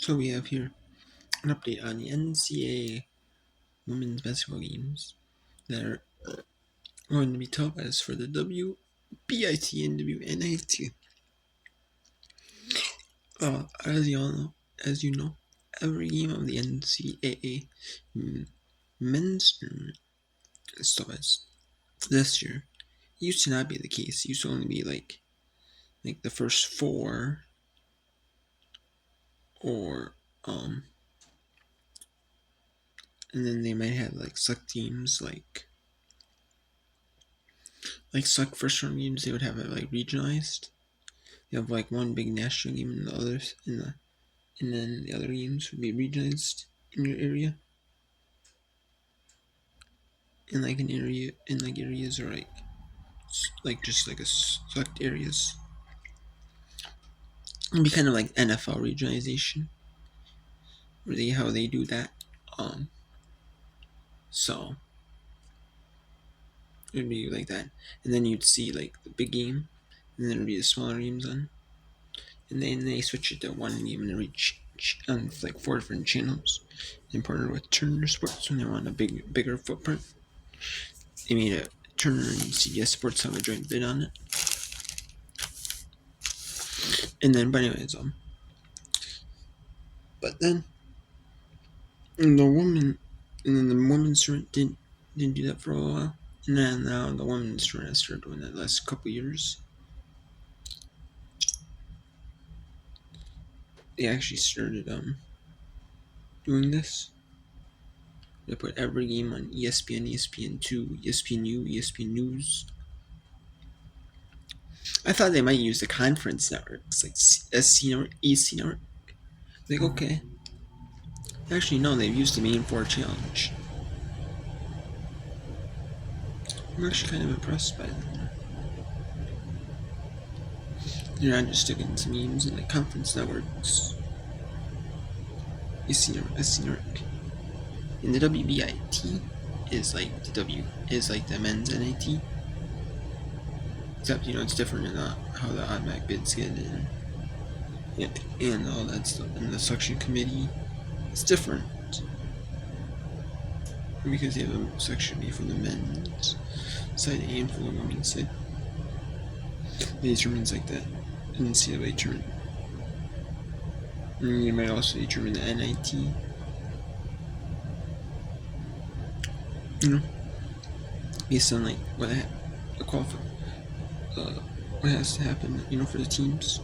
So we have here an update on the NCAA women's basketball games that are going to be televised for the WBIT and WNIT. As you know, every game of the NCAA men's tournament is televised. This year, it used to not be the case. It used to only be like the first four, or and then they might have like select teams like select first round games. They would have it like regionalized. You have like one big national game and the others and then the other games would be regionalized in your area. In like an area, in like areas, or like just like a select areas. It'd be kind of like NFL regionalization, really how they do that. So it'd be like that, and then you'd see like the big game, and then it'd be the smaller games on, and then they switch it to one game and reach on like 4 different channels. They partnered with Turner Sports when they want a bigger footprint. They made a Turner and CBS Sports have a joint bid on it. And then, but anyways, but then the women's tournament didn't do that for a while, and then now the women's tournament started doing that the last couple years. They actually started doing this. They put every game on ESPN, ESPN2, ESPNU, ESPN News. I thought they might use the conference networks like SC Network, EC Network. Like, okay. Actually, no, they've used the main 4 challenge. I'm actually kind of impressed by them. They're not just sticking to memes and the conference networks. SC Network. And the WBIT is like the men's NIT. Except, it's different in how the automatic bids get in. And all that stuff. And the selection committee, it's different. Because you have a section B for the men's side and for the women's side. They determines like that. And then CWA tournament. And you might also determine the NIT. Based on like what has to happen, for the teams.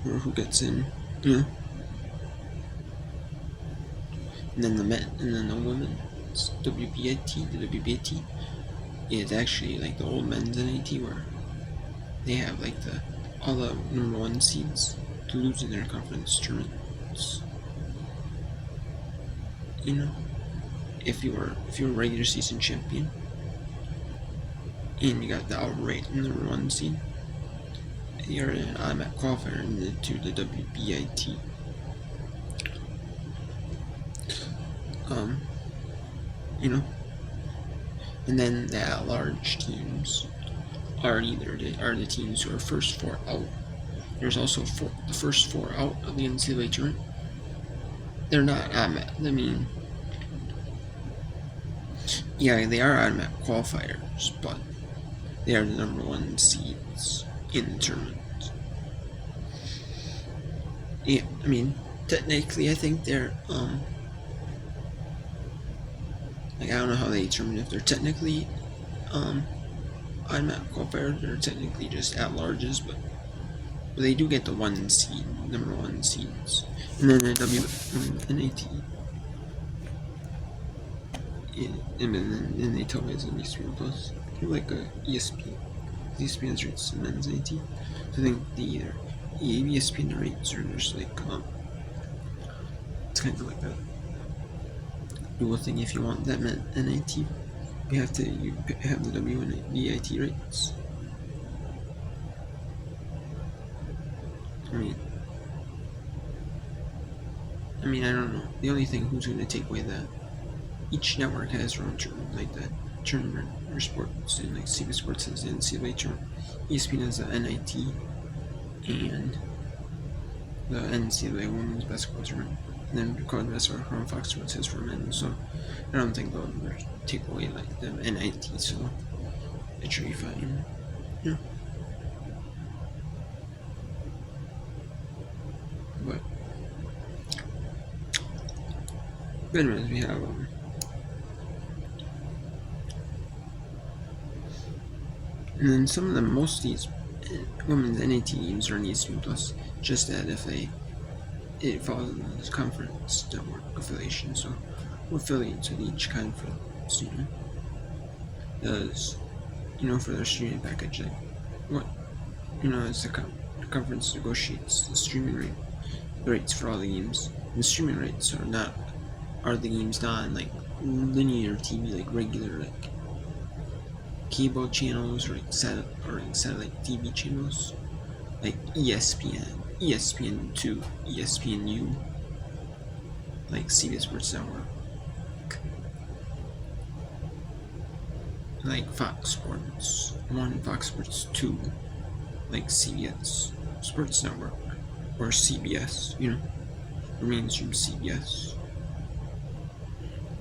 Or who gets in, And then the women's WBIT, the WBIT is actually like the old men's NIT where they have like all the number 1 seeds to lose in their conference tournaments. If you were a regular season champion and you got the outright number 1 seed, you're an automatic qualifier to the WBIT. And then the at-large teams are the teams who are first 4 out. There's also the first 4 out of the NCAA tournament. They're not automatic. They are automatic qualifiers, but they are the number 1 seeds in the tournament. Yeah, technically, I think they're I don't know how they determine if they're technically automatic qualifiers. They're technically just at larges, but they do get the 1 seed, number 1 seeds, and then the WNIT. And then they tell me it's ESPN Plus, like a ESPN. ESPN's rates and men's NIT. So I think the ESPN rates are just like it's kind of like that dual thing. If you want that NIT, you have the WNIT rates. I don't know. The only thing who's going to take away that. Each network has their own tournament, like that tournament or sports, and like CBS Sports has the NCAA tournament. ESPN has the NIT, and the NCAA women's basketball tournament. And then college basketball from Fox Sports has for men, so I don't think they'll ever take away like the NIT, so it should be fine. Yeah. But anyways, we have and then some of the most of these women's NIT teams are in ESPN Plus, just that if it falls in this conference network affiliation, so we're affiliates with each conference, does for their streaming package, like what as the conference negotiates the streaming rates for all the games. The streaming rates are the games not on like linear TV, like regular like cable channels or like satellite TV channels, like ESPN, ESPN2, ESPNU, like CBS Sports Network, like Fox Sports 1, Fox Sports 2, like CBS Sports Network, or CBS, or mainstream CBS.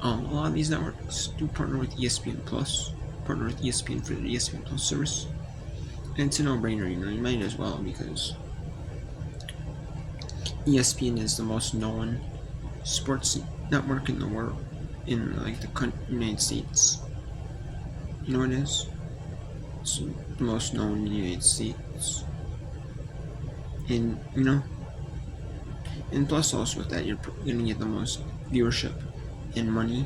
A lot of these networks do partner with ESPN Plus, partner with ESPN for the ESPN Plus service, and it's a no-brainer. You might as well, because ESPN is the most known sports network in the world, in like the United States. You know what it is? It's the most known in the United States. And and plus also with that, you're gonna get the most viewership and money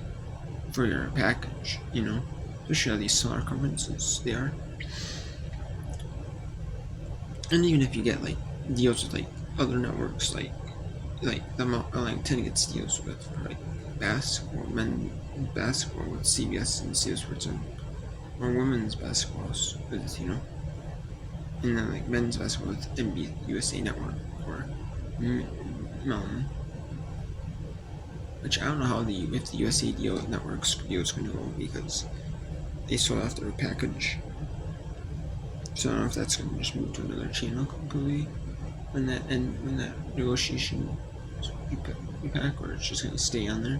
for your package, especially all these smaller conferences they are. And even if you get like deals with like other networks, like Tend gets deals with like basketball, men basketball with CBS and CBS Sports, or women's basketball with and then like men's basketball with NBA USA Network, or which I don't know how if the USA Network's deal is going to go, because they sold off their package. So I don't know if that's going to just move to another channel completely when that negotiation be back, or it's just going to stay on there.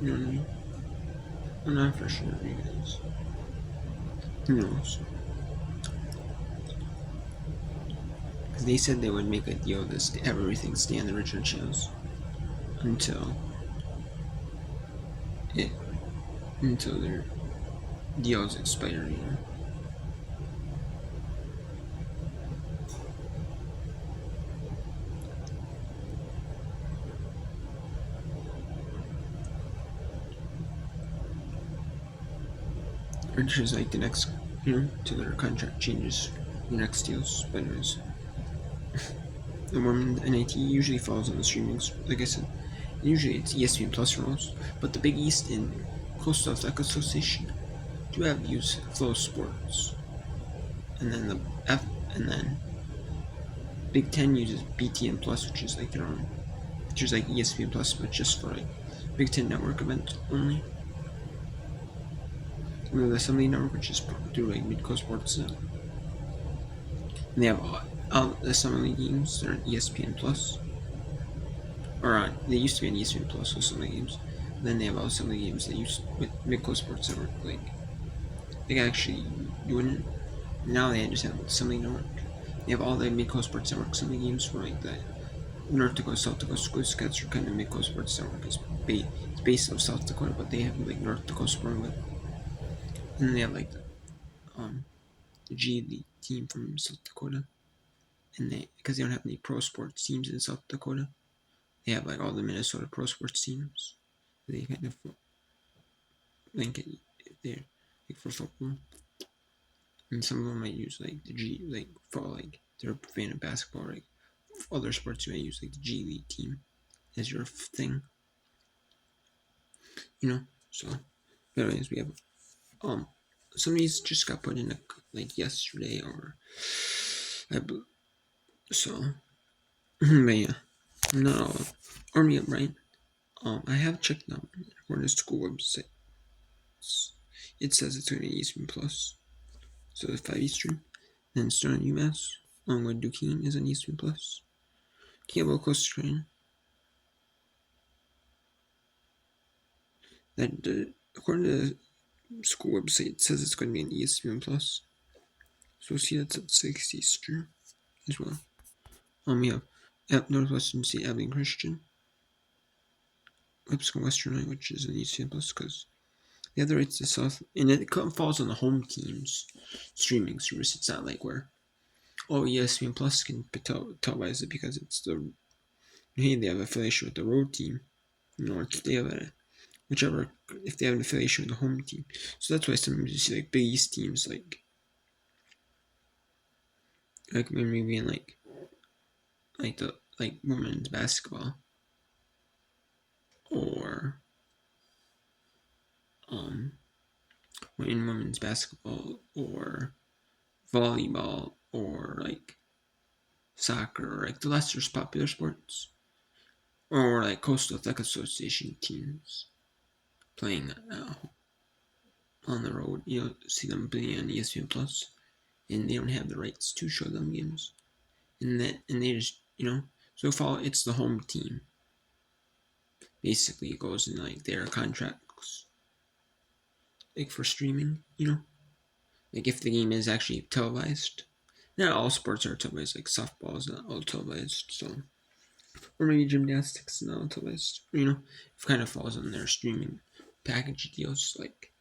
You know what I mean? I'm not for sure, you guys. Who knows? Because they said they would make a deal to have everything stay on the original channels until their deals expire, Which is like the next, to their contract changes, the next deals. But anyways, the women's NIT usually falls on the streamings. Like I said, usually it's ESPN Plus for most, but the Big East and Coastal Athletic Association do have use Flow Sports, and then Big Ten uses BTN Plus, which is like their own, which is like ESPN Plus, but just for like Big Ten Network events only. And then the Assembly Network, which is through like Midco Sports, and they have all the Assembly games. They're on ESPN Plus, or they used to be on ESPN Plus with Assembly games. And then they have all Assembly games they used with Midco Sports Network, like they actually doing it. Now they just have Assembly Network. They have all the Midco Sports Network Assembly games for like the North Dakota, South Dakota school scouts are kind of Midco Sports Network. It's based out of South Dakota, but they have like North Dakota Sport with. And then they have like the G League team from South Dakota, and because they don't have any pro sports teams in South Dakota, they have like all the Minnesota pro sports teams. They kind of link it there, like for football, and some of them might use like the G, like for like they're a fan of basketball, like other sports you might use like the G League team as your thing, So, anyways, we have some of these just got put in like yesterday, or so. But yeah, not all Army up, right? I have checked out according to school website. It says it's going to be Eastern Plus, so it's 5 Eastern. Then Stone and UMass, along with Duquesne, is on ESPN Plus. Campbell Coast Train. That according to the school website, it says it's going to be on ESPN Plus. So see, that's at 6 Eastern as well. We have Northwestern State Abilene Christian, Lipscomb Western, which is an ESPN Plus because they have the rights to South, and it falls on the home team's streaming service. It's not like where ESPN Plus can televise it because it's they have affiliation with the road team. They have whichever if they have an affiliation with the home team. So that's why sometimes you see like Big East teams like maybe in like women's basketball or in women's basketball or volleyball or like soccer or like the lesser popular sports or like Coastal Athletic Association teams playing on the road. See them playing on ESPN Plus, and they don't have the rights to show them games, and they just so it's the home team. Basically, it goes in like their contracts, like for streaming. Like if the game is actually televised. Not all sports are televised. Like softball is not all televised, so or maybe gymnastics is not all televised. It kind of falls on their streaming package deals, like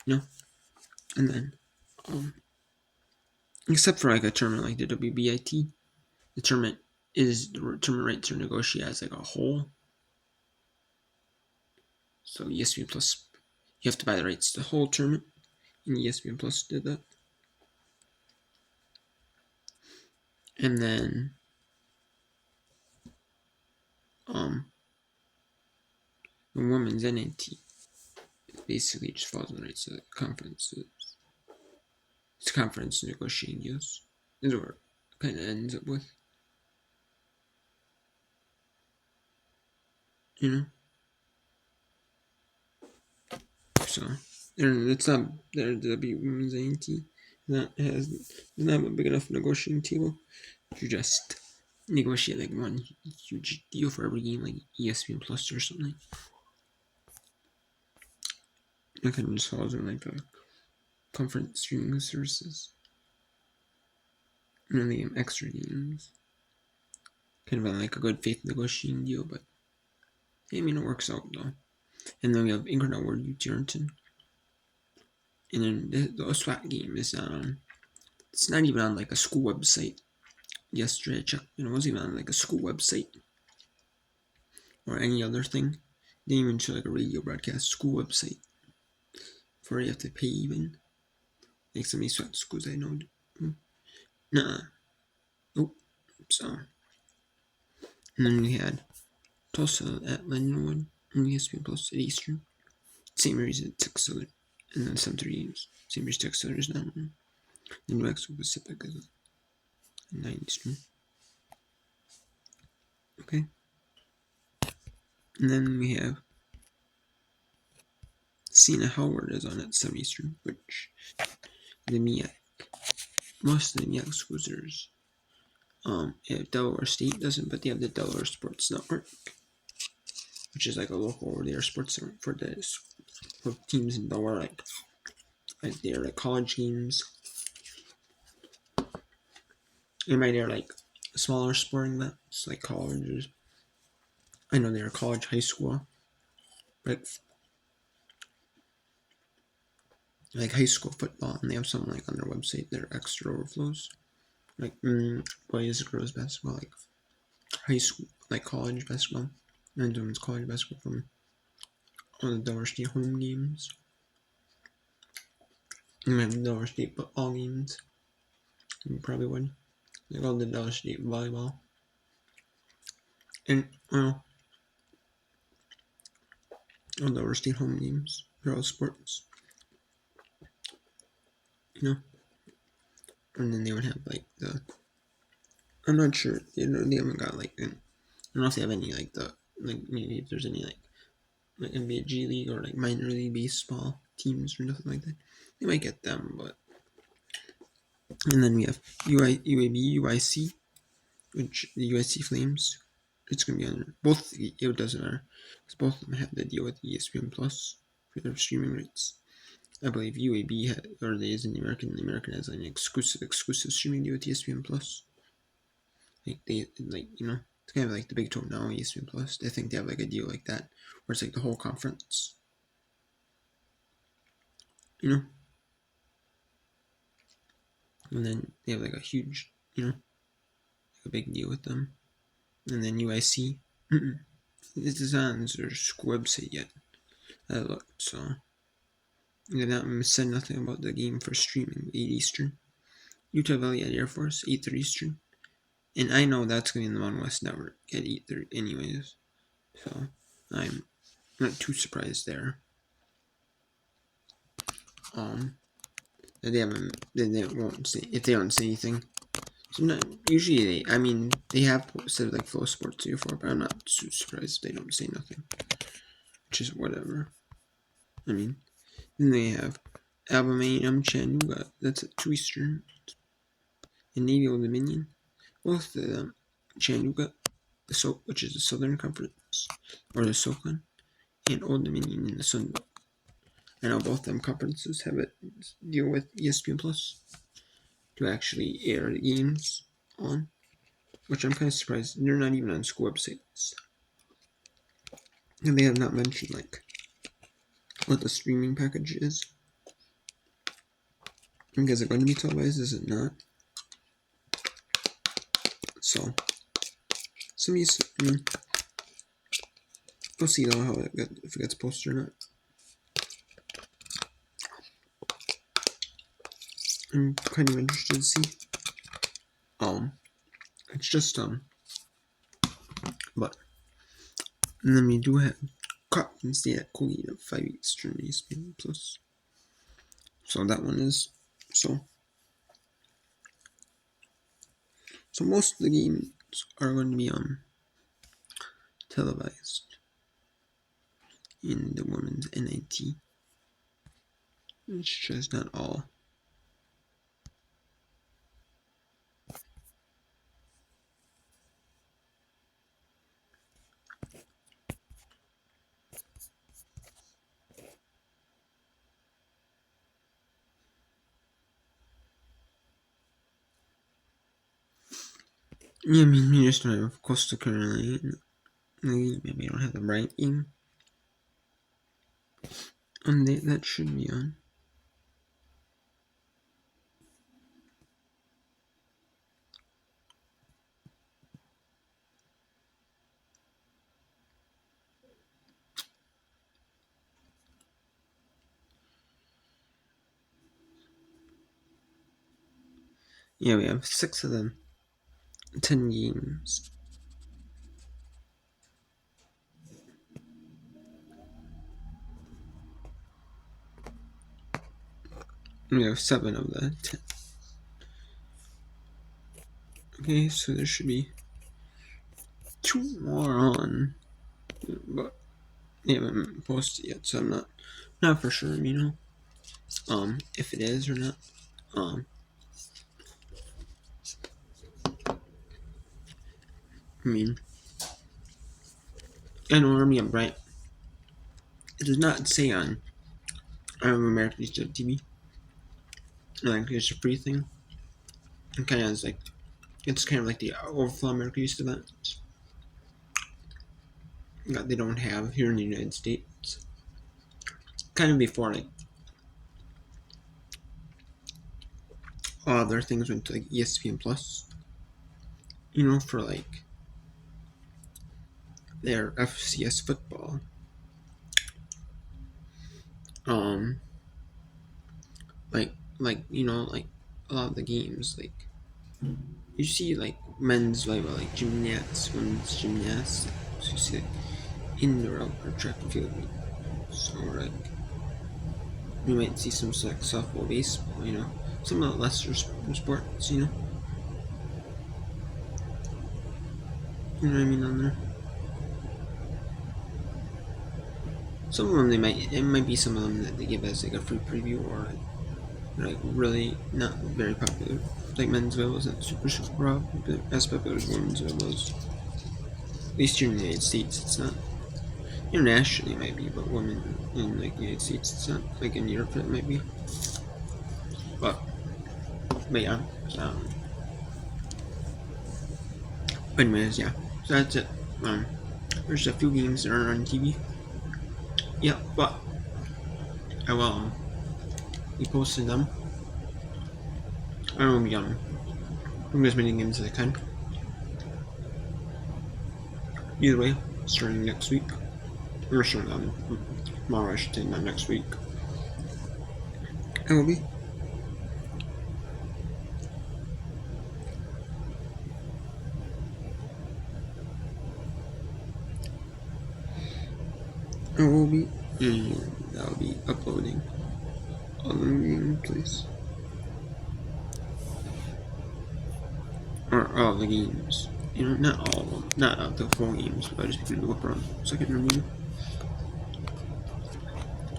and then except for like a tournament like the WBIT, the tournament rights are negotiated as like a whole. So ESPN Plus, you have to buy the rights to the whole tournament, and ESPN Plus did that. And then the women's NIT basically just falls on the rights of the conferences. It's conference negotiating deals. Is where it kind of ends up with. So it's not there. The women's NIT does not have a big enough negotiating table to just negotiate like one huge deal for every game, like ESPN Plus or something. It kind of just falls in like the conference streaming services. And then they have extra games. Kind of like a good faith negotiating deal, but it works out though. And then we have Ingersoll Ward Utearton. And then the SWAT game is not on. It's not even on like a school website. Yesterday I checked, it wasn't even on like a school website or any other thing. They didn't even show like a radio broadcast school website. For you have to pay even. Like some of these SWAT schools I know. Nah. Nope. So. And then we had Tulsa at Lindenwood and ESPN Plus at Eastern. St. Mary's at Texas Southern. And then 7:30 games. St. Mary's Texas Southern is now on. The New Mexico Pacific is at 9 Eastern. Okay. And then we have Siena Howard is on at 7 Eastern, which the MEAC, most of the MEAC schools there's Delaware State doesn't, but they have the Delaware Sports Network, which is like a local over there sports network for teams in Delaware, like they're like college games. They might are like smaller sporting events, like colleges. I know they're college, high school, like high school football, and they have something like on their website, their extra overflows, like boys, girls basketball, like high school, like college basketball, and women's college basketball from all the Delaware State home games, and then the Delaware State football games. You probably would, like all the Delaware State volleyball, and all Delaware State home games. They're all sports, And then they would have like I'm not sure, they haven't got like, I don't know if they have any like maybe if there's any like NBA G League or like minor league baseball teams or nothing like that. They might get them, but And then we have UAB, UIC, which the UIC Flames. It's going to be on both. It doesn't matter because both of them have to deal with ESPN Plus for their streaming rights. I believe UAB or they is in the American. The American has an exclusive streaming deal with ESPN Plus. Like it's kind of like the Big 12 now, ESPN Plus. I think they have like a deal like that where it's like the whole conference. And then they have like a huge, like a big deal with them. And then UIC, this is on their school website yet. I looked, so they not said nothing about the game for streaming. 8 Eastern. Utah Valley at Air Force, 8:30 Eastern. And I know that's going to be in the Mountain West Network at 8:30 anyways. So I'm not too surprised there. That they won't say if they don't say anything. So usually they have said like Flow Sports before, but I'm not too surprised if they don't say nothing. Which is whatever. Then they have Alabama A&M Chattanooga. That's at 2 Eastern. And Navy Old Dominion. Both of them, Chattanooga, which is the Southern Conference, or the SoCon, and Old Dominion in the Sun Belt. I know both them conferences have a deal with ESPN Plus to actually air the games on, which I'm kind of surprised. They're not even on school websites. And they have not mentioned like what the streaming package is. Is it going to be televised? Is it not? So, we'll see though if it gets posted or not. I'm kind of interested to see. It's just but and then we do have Cotton State at Colgate at 5 Eastern ESPN Plus. So that one is so most of the games are going to be televised in the women's NIT. It's just not all. Yeah, we just don't have Coastal Carolina. Maybe we don't have the right game. And that should be on. Yeah, we have 6 of them. 10 games. We have 7 of the 10. Okay, so there should be 2 more on, but they haven't posted yet, so I'm not for sure, if it is or not. I know Army I'm right. It does not say on American TV. Like it's a free thing. It kind of is like it's kind of like the overflow American used to that. That they don't have here in the United States. Kind of before like all other things went to like ESPN Plus. For like their FCS football. Like a lot of the games, like you see like men's volleyball, like gymnastics, women's gymnastics. So you see like indoor, outdoor track and field games, or like you might see some like softball, baseball, some of the lesser sports, You know what I mean on there. Some of them it might be some of them that they give as like a free preview or like really not very popular. Like Men'sville wasn't super popular, as popular as Women'sville was. At least here in the United States, it's not. Internationally, it might be, but women in like the United States, it's not. Like in Europe, it might be. But yeah. But anyways, yeah. So that's it. There's a few games that are on TV. Yeah, but I will be posting them. I will be doing as many games as I can. Either way, starting next week. Or starting tomorrow, I should say, not next week. I will be. And I'll be uploading all the gameplays. Or all the games. You know, not all of them. Not all the full games, but I'll just be doing a second review.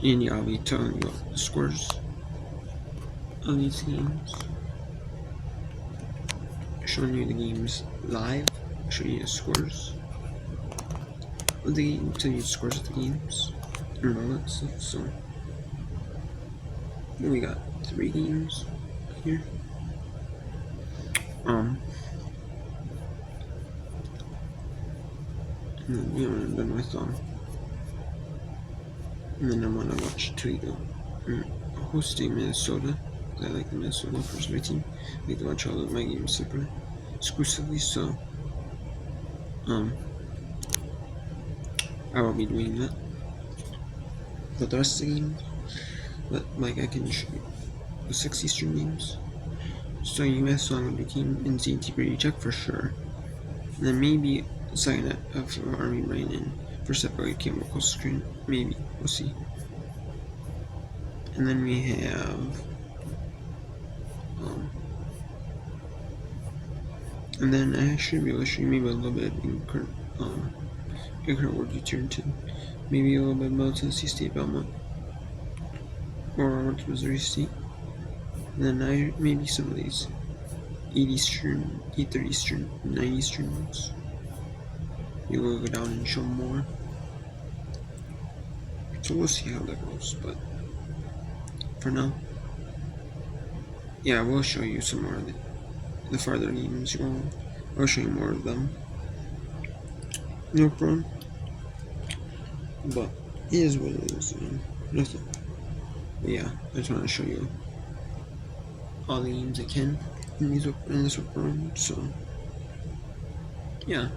And yeah, I'll be telling you the scores of these games. Showing you the games live. Show you the scores of the game. Tell you the scores of the games. And all that stuff. So we got 3 games here. And then I'm done with and then I'm gonna watch Toledo hosting Minnesota. I like the Minnesota first my team. I like to watch all of my games super exclusively, so I will be doing that. But the rest of the games, but like I can show you the 6 Eastern games. So US Song of Team and CT Brady check for sure. And then maybe second of Army Brain and first up I came close screen. Maybe. We'll see. And then we have and then I should be able to show you maybe a little bit in current World U-turn to maybe a little bit about Tennessee State Belmont or Missouri State. And then maybe some of these 8 Eastern, 8:30 Eastern, 9 Eastern ones. We will go down and show more. So we'll see how that goes, but for now, yeah, I will show you some more of the farther games. I'll show you more of them. No problem. But it is what it is. Nothing. But yeah, I just want to show you all the games I can in this run. So yeah,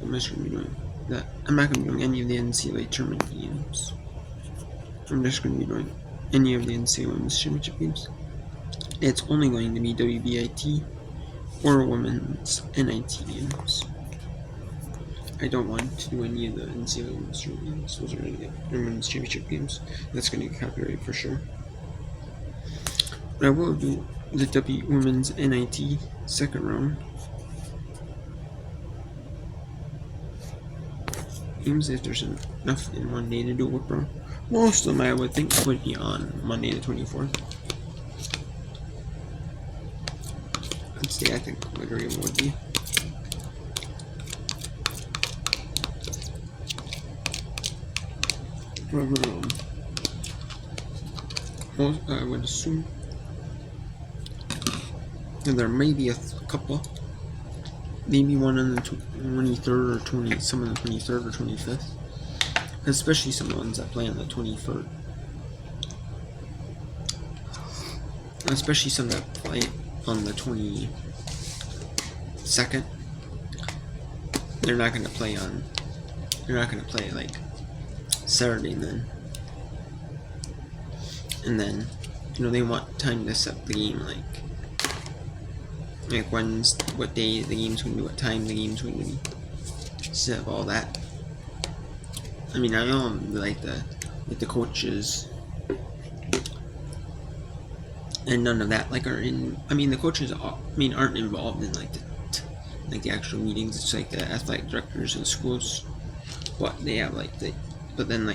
I'm just gonna be doing that. I'm not gonna be doing any of the NCAA tournament games. I'm just gonna be doing any of the NCAA Women's Championship games. It's only going to be WBIT or Women's NIT games. I don't want to do any of the NCAA Women's games. Those are going to get Women's Championship games. That's going to get copyrighted for sure. But I will do the Women's NIT second round games if there's enough in one day to do it, bro. Most of them I would think would be on Monday the 24th. Let's see, I think the majority of them would be. Most, I would assume. And there may be a couple. Maybe one on the 23rd or 20, some on the 23rd or 25th. Especially some of the ones that play on the 23rd. Especially some that play on the 22nd. They're not gonna play like Saturday then. And then, they want time to set the game, like what day the game's going to be, what time the game's going to be, set up all that. I mean, I know like the coaches and none of that are in. I mean, the coaches aren't involved in the actual meetings. It's like the athletic directors of the schools, but they have but then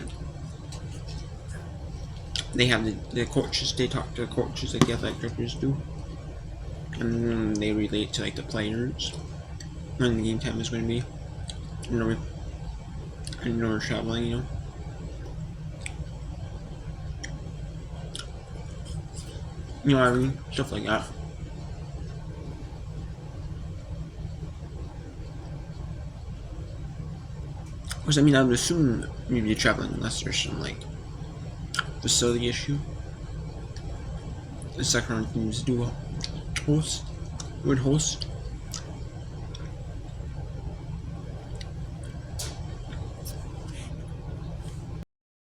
they have the coaches. They talk to the coaches like the athletic directors do, and they relate to like the players when the game time is going to be. You know, and we're traveling. You know what I mean? Stuff like that. Because I mean, I would assume maybe you're traveling unless there's some like facility issue. The second round teams would host.